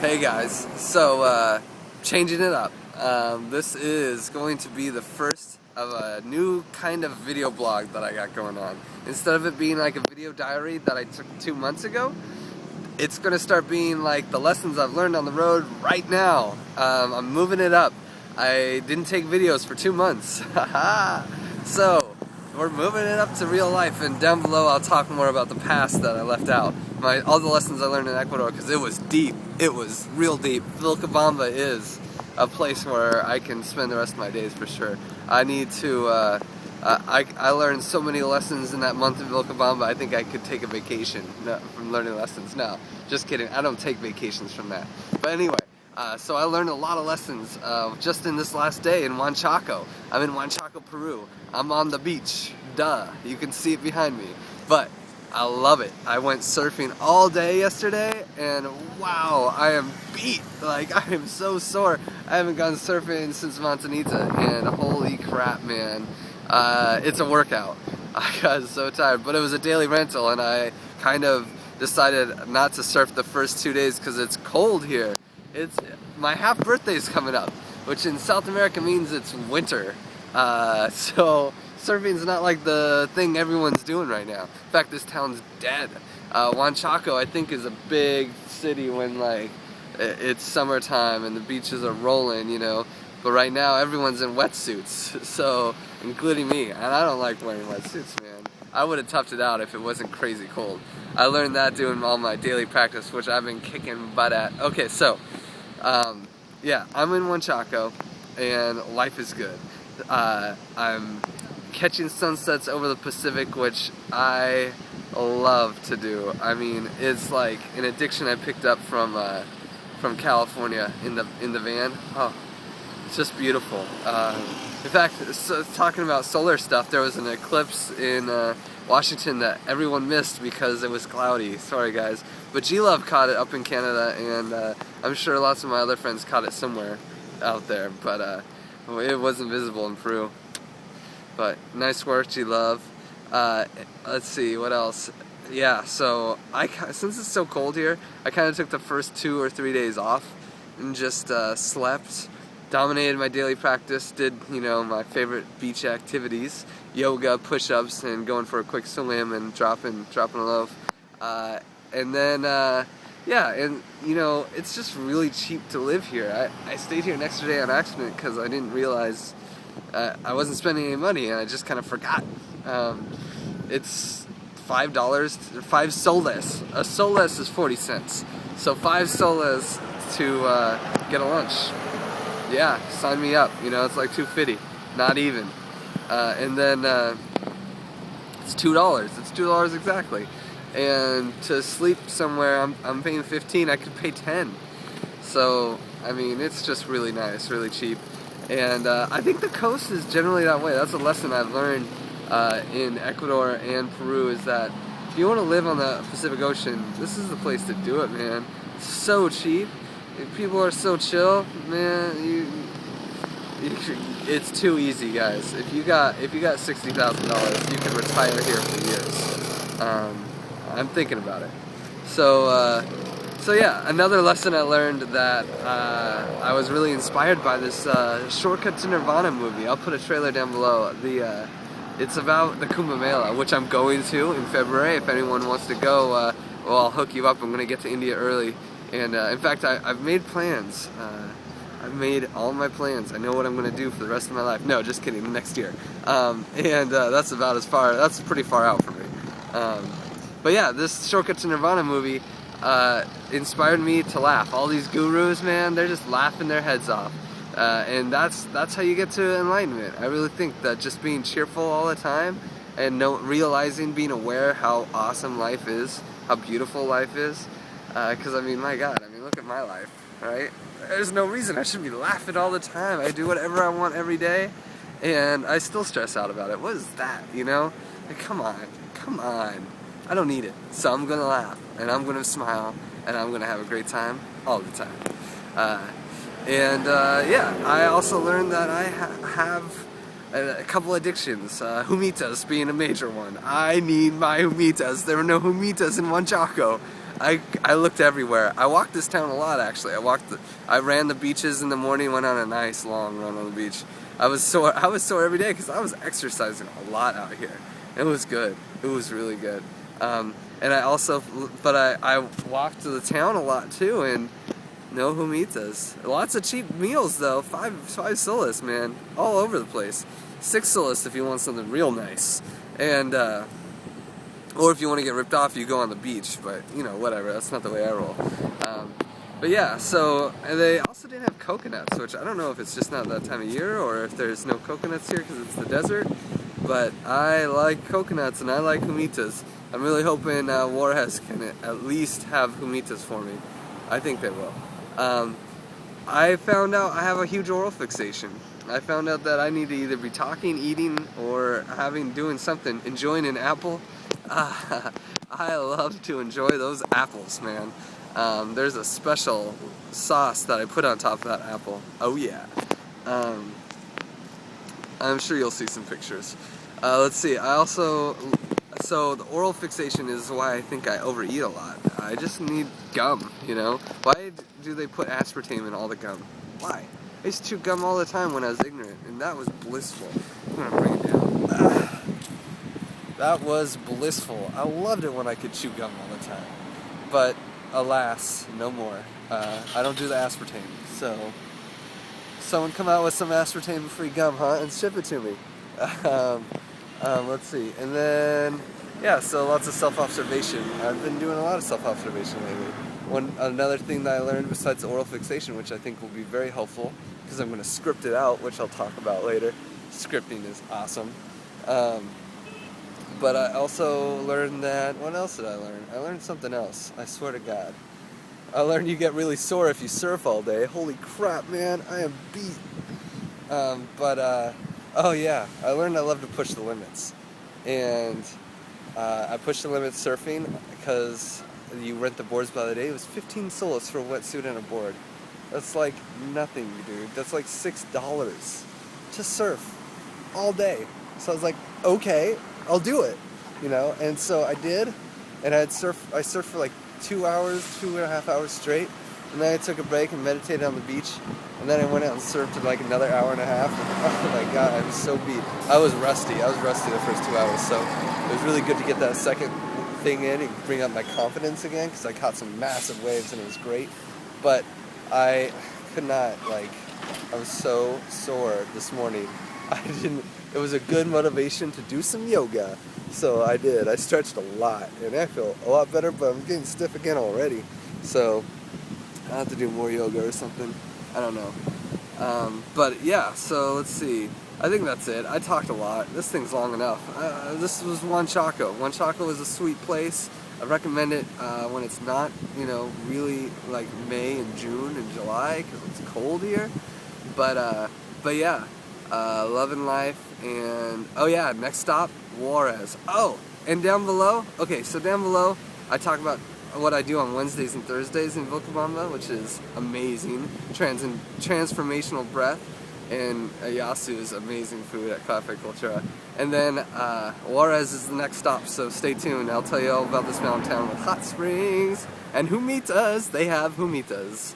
Hey guys, so changing it up. This is going to be the first of a new kind of video blog that I got going on. Instead of it being like a video diary that I took 2 months ago, it's going to start being like the lessons I've learned on the road right now. I'm moving it up. I didn't take videos for 2 months. So, we're moving it up to real life, and down below I'll talk more about the past that I left out. All the lessons I learned in Ecuador, because it was deep. It was real deep. Vilcabamba is a place where I can spend the rest of my days for sure. I need to, I learned so many lessons in that month in Vilcabamba, I think I could take a vacation from learning lessons. No, just kidding. I don't take vacations from that. But anyway, so I learned a lot of lessons just in this last day in Huanchaco. I'm in Huanchaco, Peru. I'm on the beach. Duh. You can see it behind me. But I love it. I went surfing all day yesterday, and wow, I am beat. Like, I am so sore. I haven't gone surfing since Montanita, and holy crap, man. It's a workout. I got so tired, but it was a daily rental, and I kind of decided not to surf the first 2 days because it's cold here. It's my half birthday's coming up, which in South America means it's winter. So surfing's not like the thing everyone's doing right now. In fact, this town's dead. Huanchaco, I think, is a big city when like it's summertime and the beaches are rolling, you know. But right now, everyone's in wetsuits, so including me, and I don't like wearing wetsuits, man. I would have toughed it out if it wasn't crazy cold. I learned that doing all my daily practice, which I've been kicking butt at. Okay, so, yeah, I'm in Huanchaco, and life is good. I'm catching sunsets over the Pacific, which I love to do. I mean, it's like an addiction I picked up from California in the van. Oh, it's just beautiful. In fact, so, talking about solar stuff, there was an eclipse in Washington that everyone missed because it was cloudy. Sorry guys. But G-Love caught it up in Canada, and I'm sure lots of my other friends caught it somewhere out there, but it wasn't visible in Peru. But nice work, G-Love. Let's see, what else? Yeah, so since it's so cold here, I kind of took the first 2 or 3 days off and just slept. Dominated my daily practice, did, you know, my favorite beach activities, yoga, push-ups, and going for a quick swim and dropping a loaf. And then, yeah, and, you know, it's just really cheap to live here. I stayed here an extra day on accident because I didn't realize I wasn't spending any money, and I just kind of forgot. It's $5, 5 soles. A soles is 40 cents. So 5 soles to get a lunch. Yeah, sign me up. You know, it's like $2.50, not even. And then it's $2. It's $2 exactly. And to sleep somewhere, I'm paying 15. I could pay 10. So I mean, it's just really nice, really cheap. And I think the coast is generally that way. That's a lesson I've learned in Ecuador and Peru, is that if you want to live on the Pacific Ocean, this is the place to do it, man. It's so cheap. People are so chill, man. It's too easy, guys. If you got $60,000, you can retire here for years. I'm thinking about it. So yeah, another lesson I learned that I was really inspired by this Shortcut to Nirvana movie. I'll put a trailer down below. It's about the Kumbh Mela, which I'm going to in February. If anyone wants to go, well, I'll hook you up. I'm going to get to India early. And in fact, I've made plans. I've made all my plans. I know what I'm going to do for the rest of my life. No, just kidding, next year. And that's about as far, that's pretty far out for me. But yeah, this Shortcut to Nirvana movie inspired me to laugh. All these gurus, man, they're just laughing their heads off. And that's how you get to enlightenment. I really think that just being cheerful all the time and realizing, being aware how awesome life is, how beautiful life is. Because, I mean, my God, I mean, look at my life, right? There's no reason I should be laughing all the time. I do whatever I want every day, and I still stress out about it. What is that, you know? Like, come on. I don't need it. So I'm going to laugh, and I'm going to smile, and I'm going to have a great time all the time. Yeah, I also learned that I have a couple addictions, humitas being a major one. I need my humitas. There were no humitas in Huanchaco. I looked everywhere. I walked this town a lot, actually. I ran the beaches in the morning, went on a nice long run on the beach. I was sore every day because I was exercising a lot out here. It was good. It was really good. And I walked to the town a lot too, and no humitas. Lots of cheap meals though. Five soles, man, all over the place. 6 soles if you want something real nice, and or if you want to get ripped off, you go on the beach. But you know, whatever. That's not the way I roll. But yeah, so and they also didn't have coconuts, which I don't know if it's just not that time of year or if there's no coconuts here because it's the desert. But I like coconuts and I like humitas. I'm really hoping Juarez can at least have humitas for me. I think they will. I found out I have a huge oral fixation. I found out that I need to either be talking, eating, or doing something, enjoying an apple. I love to enjoy those apples, man. There's a special sauce that I put on top of that apple. Oh yeah. I'm sure you'll see some pictures. Let's see, so the oral fixation is why I think I overeat a lot. I just need gum, you know? Why do they put aspartame in all the gum? Why? I used to chew gum all the time when I was ignorant, and that was blissful. I'm gonna bring it down. That was blissful. I loved it when I could chew gum all the time. But, alas, no more. I don't do the aspartame, so someone come out with some aspartame-free gum, huh, and ship it to me. Let's see, and then, yeah, so lots of self-observation. I've been doing a lot of self-observation lately. Another thing that I learned besides oral fixation, which I think will be very helpful, because I'm going to script it out, which I'll talk about later. Scripting is awesome. But I also learned that, what else did I learn? I learned something else, I swear to God. I learned you get really sore if you surf all day. Holy crap, man, I am beat. Oh yeah, I learned I love to push the limits. And I pushed the limits surfing because you rent the boards by the day. It was 15 soles for a wetsuit and a board. That's like nothing, dude. That's like $6 to surf all day. So I was like, okay, I'll do it, you know? And so I did, and I surfed for like 2.5 hours straight. And then I took a break and meditated on the beach. And then I went out and surfed for like another 1.5 hours. Oh my God, I was so beat. I was rusty the first 2 hours. So it was really good to get that second thing in and bring up my confidence again, because I caught some massive waves and it was great. But I could not, I was so sore this morning. It was a good motivation to do some yoga. So I did. I stretched a lot and I feel a lot better, but I'm getting stiff again already. So I'll have to do more yoga or something. I don't know. But yeah, so let's see. I think that's it. I talked a lot. This thing's long enough. This was Huanchaco. Huanchaco is a sweet place. I recommend it when it's not, really like May and June and July because it's cold here. But yeah, loving life. And oh yeah, next stop, Juarez. Oh, and down below. Okay, so down below, I talk about what I do on Wednesdays and Thursdays in Vilcabamba, which is amazing. Transformational breath. And Yasu's amazing food at Cafe Cultura. And then Juarez is the next stop, so stay tuned. I'll tell you all about this mountain town with hot springs and humitas. They have humitas.